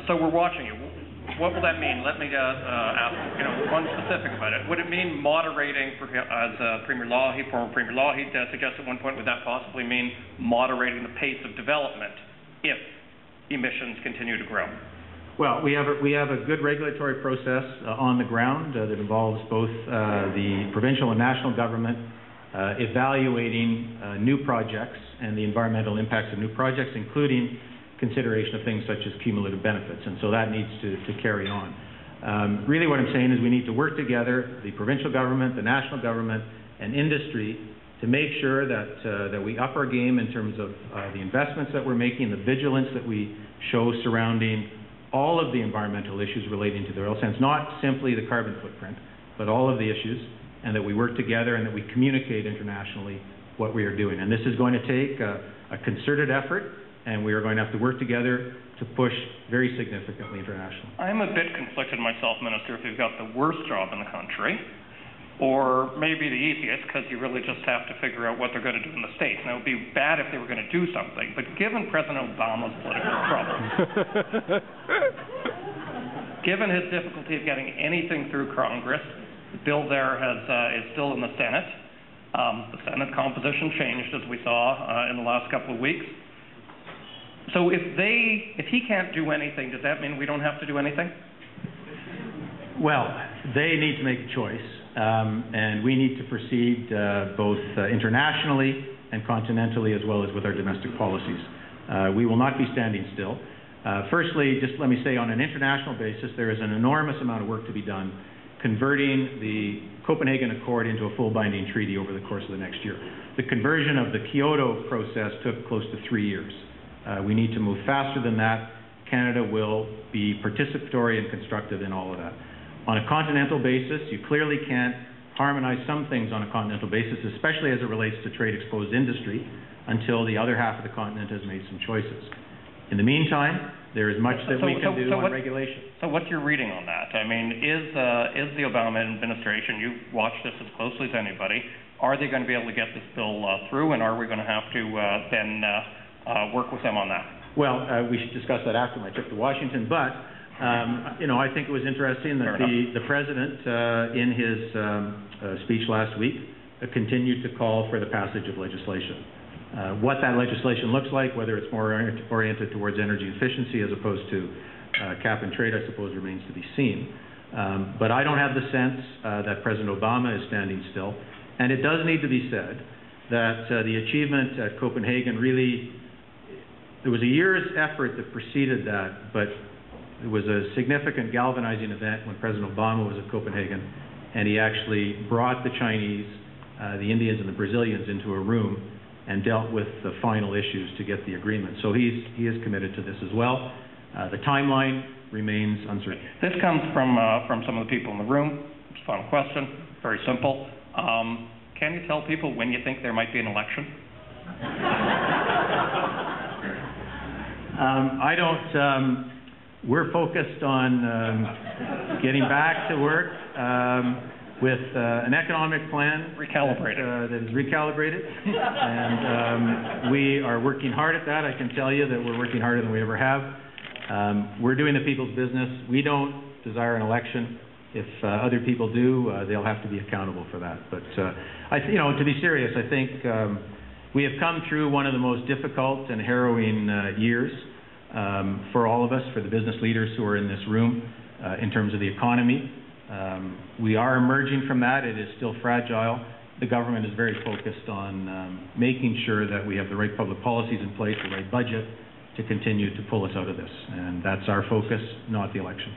So we're watching you. What will that mean? Let me ask one specific about it. Would it mean moderating, as former Premier Lougheed suggested at one point, would that possibly mean moderating the pace of development if emissions continue to grow? Well, we have a good regulatory process on the ground that involves both the provincial and national government evaluating new projects and the environmental impacts of new projects, including consideration of things such as cumulative benefits, and so that needs to carry on. Really what I'm saying is we need to work together, the provincial government, the national government, and industry, to make sure that we up our game in terms of the investments that we're making, the vigilance that we show surrounding all of the environmental issues relating to the oil sands, not simply the carbon footprint, but all of the issues, and that we work together and that we communicate internationally what we are doing. And this is going to take a concerted effort, and we are going to have to work together to push very significantly internationally. I'm a bit conflicted myself, Minister, if you've got the worst job in the country, or maybe the easiest, because you really just have to figure out what they're going to do in the States. Now, it would be bad if they were going to do something, but given President Obama's political troubles, given his difficulty of getting anything through Congress, the bill there is still in the Senate. The Senate composition changed, as we saw in the last couple of weeks. So if he can't do anything, does that mean we don't have to do anything? Well, they need to make a choice, and we need to proceed both internationally and continentally, as well as with our domestic policies. We will not be standing still. Firstly, just let me say, on an international basis, there is an enormous amount of work to be done converting the Copenhagen Accord into a full binding treaty over the course of the next year. The conversion of the Kyoto process took close to 3 years. We need to move faster than that. Canada will be participatory and constructive in all of that. On a continental basis, you clearly can't harmonize some things on a continental basis, especially as it relates to trade-exposed industry, until the other half of the continent has made some choices. In the meantime, there is much that we can do on regulation. So what's your reading on that? I mean, is the Obama administration, you've watched this as closely as anybody, are they going to be able to get this bill through, and are we going to have to then work with them on that? Well, we should discuss that after my trip to Washington, but I think it was interesting that the President, in his speech last week, continued to call for the passage of legislation. What that legislation looks like, whether it's more oriented towards energy efficiency as opposed to cap and trade, I suppose remains to be seen. But I don't have the sense that President Obama is standing still. And it does need to be said that the achievement at Copenhagen really, there was a year's effort that preceded that, but it was a significant galvanizing event when President Obama was at Copenhagen, and he actually brought the Chinese, the Indians, and the Brazilians into a room and dealt with the final issues to get the agreement. So he is committed to this as well. The timeline remains uncertain. This comes from some of the people in the room. It's a final question, very simple. Can you tell people when you think there might be an election? I don't. We're focused on getting back to work with an economic plan that is recalibrated, and we are working hard at that. I can tell you that we're working harder than we ever have. We're doing the people's business. We don't desire an election. If other people do, they'll have to be accountable for that. But to be serious, I think we have come through one of the most difficult and harrowing years for all of us, for the business leaders who are in this room, in terms of the economy. We are emerging from that. It is still fragile. The government is very focused on making sure that we have the right public policies in place, the right budget, to continue to pull us out of this. And that's our focus, not the election.